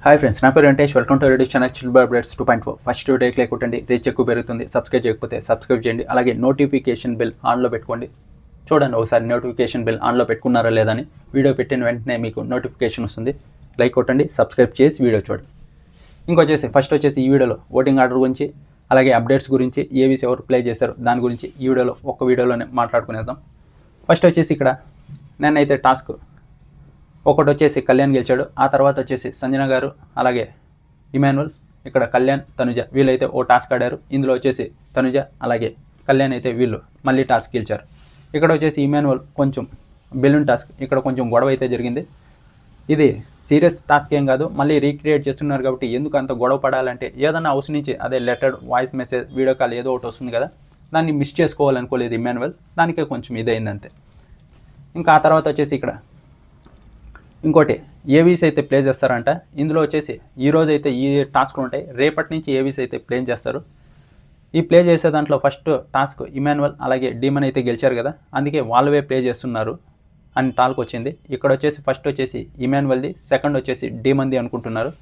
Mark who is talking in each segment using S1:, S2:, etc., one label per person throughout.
S1: Hi friends, నా పేరు Venkatesh. Welcome to ready channel chill by updates 2.4. First వీడియోకి like కొట్టండి, రీచ్ ఎక్కువ పెరుగుతుంది. సబ్స్క్రైబ్ చేయకపోతే సబ్స్క్రైబ్ చేయండి. అలాగే నోటిఫికేషన్ బిల్ ఆన్లో పెట్టుకోండి. చూడండి ఒకసారి నోటిఫికేషన్ బిల్ ఆన్లో పెట్టుకున్నారా లేదని. వీడియో పెట్టిన వెంటనే మీకు నోటిఫికేషన్ వస్తుంది. లైక్ కొట్టండి, సబ్స్క్రైబ్ చేసి వీడియో చూడండి. ఇంకొచ్చేసి ఫస్ట్ వచ్చేసి ఈ వీడియోలో ఓటింగ్ ఆర్డర్ గురించి, అలాగే అప్డేట్స్ గురించి, ఏవీస్ ఎవరు ప్లే చేశారు దాని గురించి ఈ వీడియోలో ఒక్క వీడియోలోనే మాట్లాడుకునేద్దాం. ఫస్ట్ వచ్చేసి ఇక్కడ నేనైతే టాస్క్ ఒకటి వచ్చేసి కళ్యాణ్ గెలిచాడు. ఆ తర్వాత వచ్చేసి సంజన గారు, అలాగే ఇమాన్యుల్, ఇక్కడ కళ్యాణ్, తనుజ వీళ్ళైతే ఓ టాస్క్ ఆడారు. ఇందులో వచ్చేసి తనుజ అలాగే కళ్యాణ్ అయితే వీళ్ళు మళ్ళీ టాస్క్ గెలిచారు. ఇక్కడ వచ్చేసి ఇమాన్యుల్ కొంచెం బెలూన్ టాస్క్, ఇక్కడ కొంచెం గొడవ అయితే జరిగింది. ఇది సీరియస్ టాస్క్ ఏం కాదు, మళ్ళీ రీక్రియేట్ చేస్తున్నారు కాబట్టి ఎందుకు అంత గొడవ పడాలంటే ఏదన్నా హౌస్ నుంచి అదే letter, voice message, video call ఏదో ఒకటి వస్తుంది కదా, దాన్ని మిస్ చేసుకోవాలనుకోలేదు ఇమాన్యుల్, దానికే కొంచెం ఇదైంది అంతే. ఇంకా ఆ తర్వాత వచ్చేసి ఇక్కడ ఇంకోటి ఏవీస్ అయితే ప్లే చేస్తారంట. ఇందులో వచ్చేసి ఈరోజు అయితే ఈ టాస్క్లు ఉంటాయి, రేపటి నుంచి ఏవీస్ అయితే ప్లే చేస్తారు. ఈ ప్లే చేసే దాంట్లో ఫస్ట్ టాస్క్ ఇమాన్యుల్ అలాగే డీమన్ అయితే గెలిచారు కదా, అందుకే వాళ్ళవే ప్లే చేస్తున్నారు అని టాల్క్ వచ్చింది. ఇక్కడ వచ్చేసి ఫస్ట్ వచ్చేసి ఇమాన్యుల్ది, సెకండ్ వచ్చేసి డీమన్ది అనుకుంటున్నారు.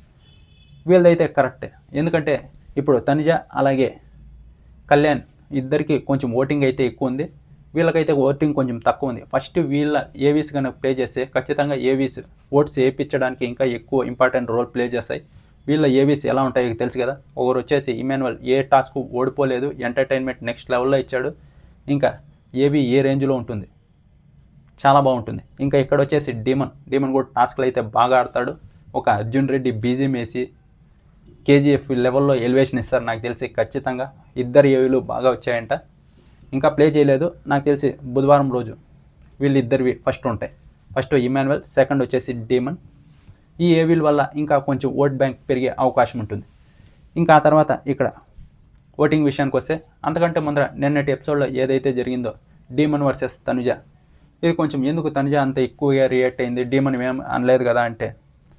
S1: వీళ్ళదైతే కరెక్టే, ఎందుకంటే ఇప్పుడు తనుజ అలాగే కళ్యాణ్ ఇద్దరికి కొంచెం ఓటింగ్ అయితే ఎక్కువ ఉంది, వీళ్ళకైతే ఓటింగ్ కొంచెం తక్కువ ఉంది. ఫస్ట్ వీళ్ళ ఏవీస్ కనుక ప్లే చేస్తే ఖచ్చితంగా ఏవీస్ ఓట్స్ వేయించడానికి ఇంకా ఎక్కువ ఇంపార్టెంట్ రోల్ ప్లే చేస్తాయి. వీళ్ళ ఏవీస్ ఎలా ఉంటాయో తెలుసు కదా. ఒకరు వచ్చేసి ఇమాన్యుల్ ఏ టాస్క్ ఓడిపోలేదు, ఎంటర్టైన్మెంట్ నెక్స్ట్ లెవెల్లో ఇచ్చాడు, ఇంకా ఏవీ ఏ రేంజ్లో ఉంటుంది, చాలా బాగుంటుంది. ఇంకా ఇక్కడ వచ్చేసి డీమన్ కూడా టాస్క్లు అయితే బాగా ఆడతాడు. ఒక అర్జున్ రెడ్డి బీజీఎం వేసి కేజీఎఫ్ లెవెల్లో ఎలివేషన్ ఇస్తారు నాకు తెలిసి ఖచ్చితంగా. ఇద్దరు ఏవీలు బాగా వచ్చాయంట, ఇంకా ప్లే చేయలేదు నాకు తెలిసి. బుధవారం రోజు వీళ్ళిద్దరివి ఫస్ట్ ఉంటాయి, ఫస్ట్ ఇమాన్యుల్, సెకండ్ వచ్చేసి డీమన్. ఈ ఏవీల వల్ల ఇంకా కొంచెం ఓట్ బ్యాంక్ పెరిగే అవకాశం ఉంటుంది. ఇంకా ఆ తర్వాత ఇక్కడ ఓటింగ్ విషయానికి వస్తే, అంతకంటే ముందర నిన్నటి ఎపిసోడ్లో ఏదైతే జరిగిందో డీమన్ వర్సెస్ తనుజ, ఇది కొంచెం ఎందుకు తనుజ అంత ఎక్కువగా రియాక్ట్ అయింది, డీమన్ ఏం అనలేదు కదా అంటే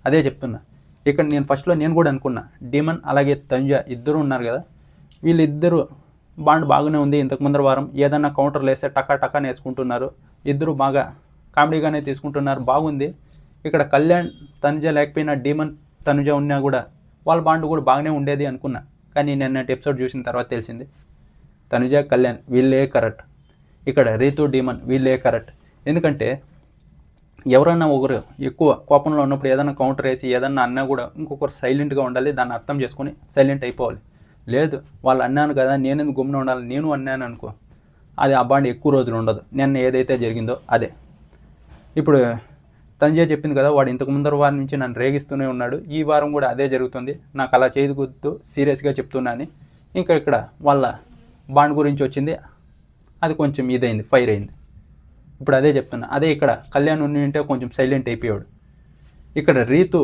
S1: అదే చెప్తున్నా. ఇక్కడ నేను ఫస్ట్లో నేను కూడా అనుకున్నా, డీమన్ అలాగే తనుజ ఇద్దరు ఉన్నారు కదా, వీళ్ళిద్దరూ బాండ్ బాగానే ఉంది. ఇంతకు ముందర వారం ఏదన్నా కౌంటర్లు వేస్తే టకా నేర్చుకుంటున్నారు, ఇద్దరు బాగా కామెడీగానే తీసుకుంటున్నారు, బాగుంది. ఇక్కడ కళ్యాణ్ తనుజ లేకపోయినా డీమన్ తనుజ ఉన్నా కూడా వాళ్ళ బాండ్ కూడా బాగానే ఉండేది అనుకున్నా. కానీ నిన్నటి ఎపిసోడ్ చూసిన తర్వాత తెలిసింది తనుజ కళ్యాణ్ వీళ్ళే కరెక్ట్, ఇక్కడ రీతు డీమన్ వీళ్ళే కరెక్ట్. ఎందుకంటే ఎవరన్నా ఒకరు ఎక్కువ కోపంలో ఉన్నప్పుడు ఏదైనా కౌంటర్ వేసి ఏదన్నా అన్నా కూడా ఇంకొకరు సైలెంట్గా ఉండాలి, దాన్ని అర్థం చేసుకొని సైలెంట్ అయిపోవాలి. లేదు వాళ్ళు అన్నాను కదా నేనెందుకు గుమ్మున ఉండాలి, నేను అన్నాను అనుకో, అది ఆ బాండ్ ఎక్కువ రోజులు ఉండదు. నిన్న ఏదైతే జరిగిందో అదే. ఇప్పుడు తనుజ చెప్పింది కదా, వాడు ఇంతకు ముందర వారం నుంచి నన్ను రేగిస్తూనే ఉన్నాడు, ఈ వారం కూడా అదే జరుగుతుంది, నాకు అలా చేయకూడదు, సీరియస్గా చెప్తున్నాను. ఇంకా ఇక్కడ వాళ్ళ బాండ్ గురించి వచ్చింది, అది కొంచెం ఇదైంది, ఫైర్ అయింది. ఇప్పుడు అదే చెప్తున్నా. అదే ఇక్కడ కళ్యాణ్ ఉంటే కొంచెం సైలెంట్ అయిపోయాడు. ఇక్కడ రీతు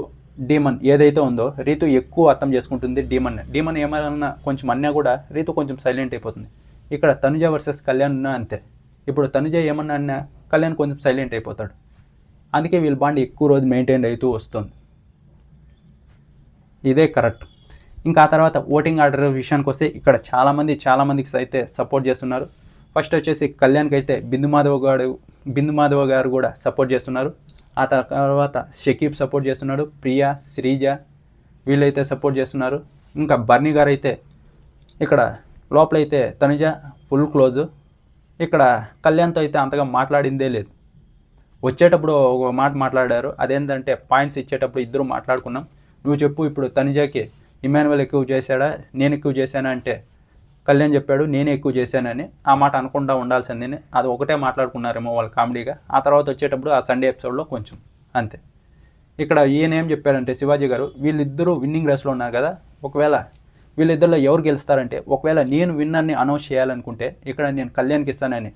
S1: డీమన్ ఏదైతే ఉందో, రీతు ఎక్కువ అర్థం చేసుకుంటుంది డీమన్ ఏమైనా కొంచెం అన్నా కూడా రీతు కొంచెం సైలెంట్ అయిపోతుంది. ఇక్కడ తనుజ వర్సెస్ కళ్యాణ్ ఉన్నా అంతే. ఇప్పుడు తనుజ ఏమన్నా అన్నా కళ్యాణ్ కొంచెం సైలెంట్ అయిపోతాడు, అందుకే వీళ్ళ బాండ్ ఎక్కువ రోజు మెయింటైన్ అవుతూ వస్తుంది. ఇదే కరెక్ట్. ఇంకా ఆ తర్వాత ఓటింగ్ ఆర్డర్ విషయానికి వస్తే, ఇక్కడ చాలామందికి అయితే సపోర్ట్ చేస్తున్నారు. ఫస్ట్ వచ్చేసి కళ్యాణ్కి అయితే బిందు మాధవ్ గారు కూడా సపోర్ట్ చేస్తున్నారు. ఆ తర్వాత షకీబ్ సపోర్ట్ చేస్తున్నాడు, ప్రియా, శ్రీజ వీళ్ళైతే సపోర్ట్ చేస్తున్నారు. ఇంకా బర్నీ గారు అయితే ఇక్కడ లోపలైతే తనుజ ఫుల్ క్లోజు. ఇక్కడ కళ్యాణ్తో అయితే అంతగా మాట్లాడిందే లేదు. వచ్చేటప్పుడు ఒక మాట మాట్లాడారు, అదేంటంటే పాయింట్స్ ఇచ్చేటప్పుడు ఇద్దరు మాట్లాడుకున్నాం, నువ్వు చెప్పు ఇప్పుడు తనుజకి ఇమాన్యుల్ ఎక్కువ చేశాడా నేను ఎక్కువ చేశానా అంటే కళ్యాణ్ చెప్పాడు నేనే ఎక్కువ చేశానని. ఆ మాట అనకుండా ఉండాల్సిందని, అది ఒకటే మాట్లాడుకున్నారేమో వాళ్ళు కామెడీగా. ఆ తర్వాత వచ్చేటప్పుడు ఆ సండే ఎపిసోడ్లో కొంచెం అంతే. ఇక్కడ ఈయన ఏం చెప్పాడంటే శివాజీ గారు, వీళ్ళిద్దరూ విన్నింగ్ రేస్లో ఉన్నారు కదా, ఒకవేళ వీళ్ళిద్దరిలో ఎవరు గెలుస్తారంటే, ఒకవేళ నేను విన్నర్ని అనౌన్స్ చేయాలనుకుంటే ఇక్కడ నేను కళ్యాణ్కి ఇస్తానని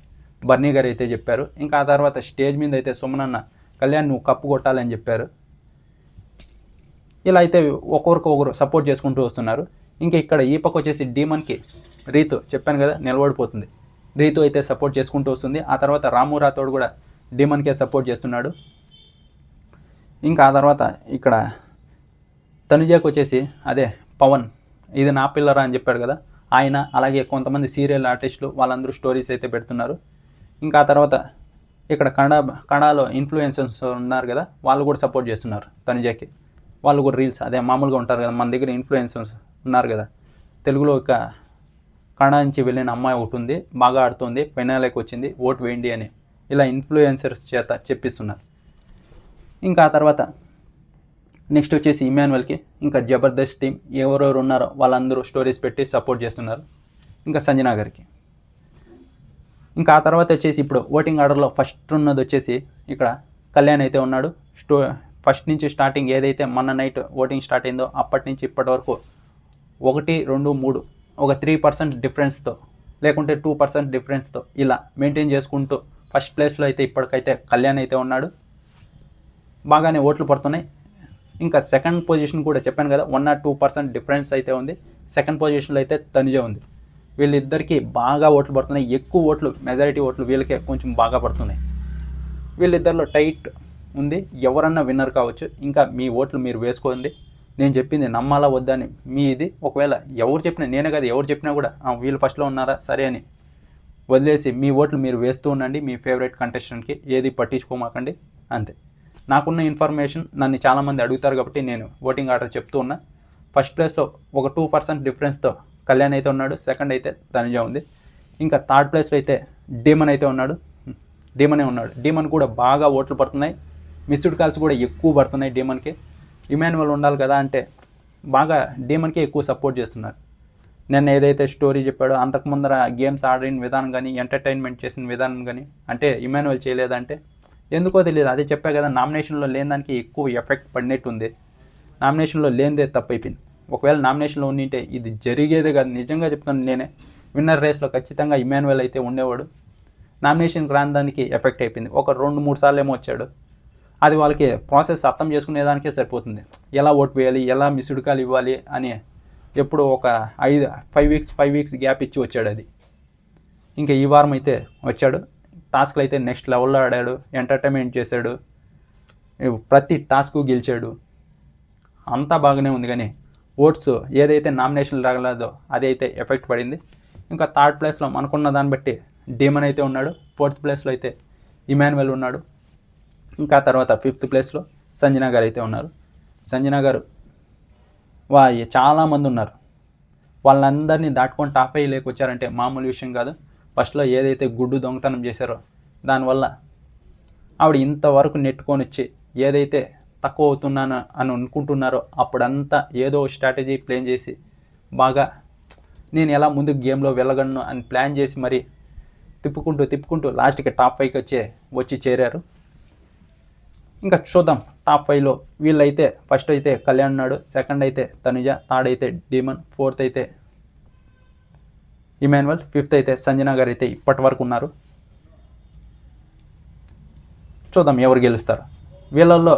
S1: బర్నీ గారు అయితే చెప్పారు. ఇంకా ఆ తర్వాత స్టేజ్ మీద అయితే సుమనన్న కళ్యాణ్ నువ్వు కప్పు కొట్టాలని చెప్పారు. ఇలా అయితే ఒకరు సపోర్ట్ చేసుకుంటూ వస్తున్నారు. ఇంకా ఇక్కడ ఈ పక్క వచ్చేసి డీమన్కి రీతు చెప్పాను కదా నిలబడిపోతుంది, రీతు అయితే సపోర్ట్ చేసుకుంటూ వస్తుంది. ఆ తర్వాత రాము రాథోడ్ కూడా డీమన్కే సపోర్ట్ చేస్తున్నాడు. ఇంకా ఆ తర్వాత ఇక్కడ తనుజాకి వచ్చేసి అదే పవన్ ఇది నా పిల్లరా అని చెప్పాడు కదా ఆయన, అలాగే కొంతమంది సీరియల్ ఆర్టిస్టులు వాళ్ళందరూ స్టోరీస్ అయితే పెడుతున్నారు. ఇంకా ఆ తర్వాత ఇక్కడ కన్నడలో ఇన్ఫ్లుయెన్సర్స్ ఉన్నారు కదా, వాళ్ళు కూడా సపోర్ట్ చేస్తున్నారు తనుజాకి. వాళ్ళు కూడా రీల్స్ అదే మామూలుగా ఉంటారు కదా, మన దగ్గర ఇన్ఫ్లుయెన్సర్స్ ఉన్నారు కదా, తెలుగులో ఒక కన్నడ నుంచి వెళ్ళిన అమ్మాయి ఒకటి ఉంది, బాగా ఆడుతుంది, ఫైనల్కి వచ్చింది, ఓటు వేయండి అని ఇలా ఇన్ఫ్లుయెన్సర్స్ చేత చెప్పిస్తున్నారు. ఇంకా ఆ తర్వాత నెక్స్ట్ వచ్చేసి ఇమాన్యుయల్కి ఇంకా జబర్దస్త్ టీం ఎవరెవరు ఉన్నారో వాళ్ళందరూ స్టోరీస్ పెట్టి సపోర్ట్ చేస్తున్నారు. ఇంకా సంజనా గారికి. ఇంకా ఆ తర్వాత వచ్చేసి ఇప్పుడు ఓటింగ్ ఆర్డర్లో ఫస్ట్ ఉన్నది వచ్చేసి ఇక్కడ కళ్యాణ్ అయితే ఉన్నాడు. ఫస్ట్ నుంచి స్టార్టింగ్ ఏదైతే మొన్న నైట్ ఓటింగ్ స్టార్ట్ అయిందో అప్పటి నుంచి ఇప్పటి వరకు 1, 2, 3 ఒక 3% డిఫరెన్స్తో లేకుంటే 2% డిఫరెన్స్తో ఇలా మెయింటైన్ చేసుకుంటూ ఫస్ట్ ప్లేస్లో అయితే ఇప్పటికైతే కళ్యాణ్ అయితే ఉన్నాడు. బాగానే ఓట్లు పడుతున్నాయి. ఇంకా సెకండ్ పొజిషన్ కూడా చెప్పాను కదా, 1 or 2% డిఫరెన్స్ అయితే ఉంది. సెకండ్ పొజిషన్లో అయితే తనుజ ఉంది. వీళ్ళిద్దరికీ బాగా ఓట్లు పడుతున్నాయి. ఎక్కువ ఓట్లు, మెజారిటీ ఓట్లు వీళ్ళకే కొంచెం బాగా పడుతున్నాయి. వీళ్ళిద్దరిలో టైట్ ఉంది, ఎవరన్నా విన్నర్ కావచ్చు. ఇంకా మీ ఓట్లు మీరు వేసుకోండి. నేను చెప్పింది నమ్మాలా వద్దని మీ ఇది. ఒకవేళ ఎవరు చెప్పినా, నేనే కదా ఎవరు చెప్పినా కూడా వీళ్ళు ఫస్ట్లో ఉన్నారా సరే అని వదిలేసి మీ ఓట్లు మీరు వేస్తూ ఉండండి మీ ఫేవరెట్ కంటెస్టెంట్కి. ఏది పట్టించుకోమాకండి అంతే. నాకున్న ఇన్ఫర్మేషన్ నన్ను చాలామంది అడుగుతారు కాబట్టి నేను ఓటింగ్ ఆర్డర్ చెప్తూ ఉన్నా. ఫస్ట్ ప్లేస్లో ఒక 2% డిఫరెన్స్తో కళ్యాణ్ అయితే ఉన్నాడు. సెకండ్ అయితే తనుజ ఉంది. ఇంకా థర్డ్ ప్లేస్లో అయితే డీమన్ అయితే ఉన్నాడు. డీమన్ కూడా బాగా ఓట్లు పడుతున్నాయి. మిస్డ్ కాల్స్ కూడా ఎక్కువ పడుతున్నాయి డీమన్కి. ఇమాన్యుయల్ ఉండాలి కదా అంటే బాగా డీమన్కే ఎక్కువ సపోర్ట్ చేస్తున్నారు. నేను ఏదైతే స్టోరీ చెప్పాడో అంతకు ముందర గేమ్స్ ఆడిన విధానం కానీ, ఎంటర్టైన్మెంట్ చేసిన విధానం కానీ అంటే ఇమాన్యుయల్ చేయలేదంటే ఎందుకో తెలియదు. అదే చెప్పా కదా, నామినేషన్లో లేని దానికి ఎక్కువ ఎఫెక్ట్ పడినట్టుంది. నామినేషన్లో లేనిదే తప్పు అయిపోయింది. ఒకవేళ నామినేషన్లో ఉండింటే ఇది జరిగేదే కాదు. నిజంగా చెప్తాను, నేనే విన్నర్ రేస్లో ఖచ్చితంగా ఇమాన్యుయల్ అయితే ఉండేవాడు. నామినేషన్కి రాని దానికి ఎఫెక్ట్ అయిపోయింది. ఒక 2-3 సార్లు ఏమో వచ్చాడు. అది వాళ్ళకి ప్రాసెస్ అర్థం చేసుకునేదానికే సరిపోతుంది. ఎలా ఓటు వేయాలి, ఎలా మిస్డ్ కాల్ ఇవ్వాలి అని ఎప్పుడు ఒక 5 వీక్స్ గ్యాప్ ఇచ్చి వచ్చాడు. అది ఇంకా ఈ వారం అయితే వచ్చాడు. టాస్క్లు అయితే నెక్స్ట్ లెవెల్లో ఆడాడు, ఎంటర్టైన్మెంట్ చేశాడు, ప్రతి టాస్క్ గెలిచాడు. అంతా బాగానే ఉంది. కానీ ఓట్స్ ఏదైతే నామినేషన్లు రాగలదో అది అయితే ఎఫెక్ట్ పడింది. ఇంకా థర్డ్ ప్లేస్లో మనకున్న దాన్ని బట్టి డీమన్ అయితే ఉన్నాడు. ఫోర్త్ ప్లేస్లో అయితే ఇమాన్యుయల్ ఉన్నాడు. ఇంకా తర్వాత ఫిఫ్త్ ప్లేస్లో సంజనా గారు అయితే ఉన్నారు. సంజనా గారు చాలామంది ఉన్నారు. వాళ్ళందరినీ దాటుకొని టాప్ 5 వచ్చారంటే మామూలు విషయం కాదు. ఫస్ట్లో ఏదైతే గుడ్డు దొంగతనం చేశారో దానివల్ల ఆవిడ ఇంతవరకు నెట్టుకొని వచ్చి ఏదైతే తక్కువ అవుతున్నాను అని అనుకుంటున్నారో అప్పుడంతా ఏదో స్ట్రాటజీ ప్లాన్ చేసి బాగా నేను ఎలా ముందుకు గేమ్లో వెళ్ళగలను అని ప్లాన్ చేసి మరి తిప్పుకుంటూ లాస్ట్కి టాప్ 5 వచ్చి చేరారు. ఇంకా చూద్దాం టాప్ 5లో వీళ్ళైతే ఫస్ట్ అయితే కళ్యాణ్ ఉన్నాడు, సెకండ్ అయితే తనుజ, థర్డ్ అయితే డీమన్, ఫోర్త్ అయితే ఇమాన్యుయల్, ఫిఫ్త్ అయితే సంజనా గారు అయితే ఇప్పటి వరకు ఉన్నారు. చూద్దాం ఎవరు గెలుస్తారు. వీళ్ళల్లో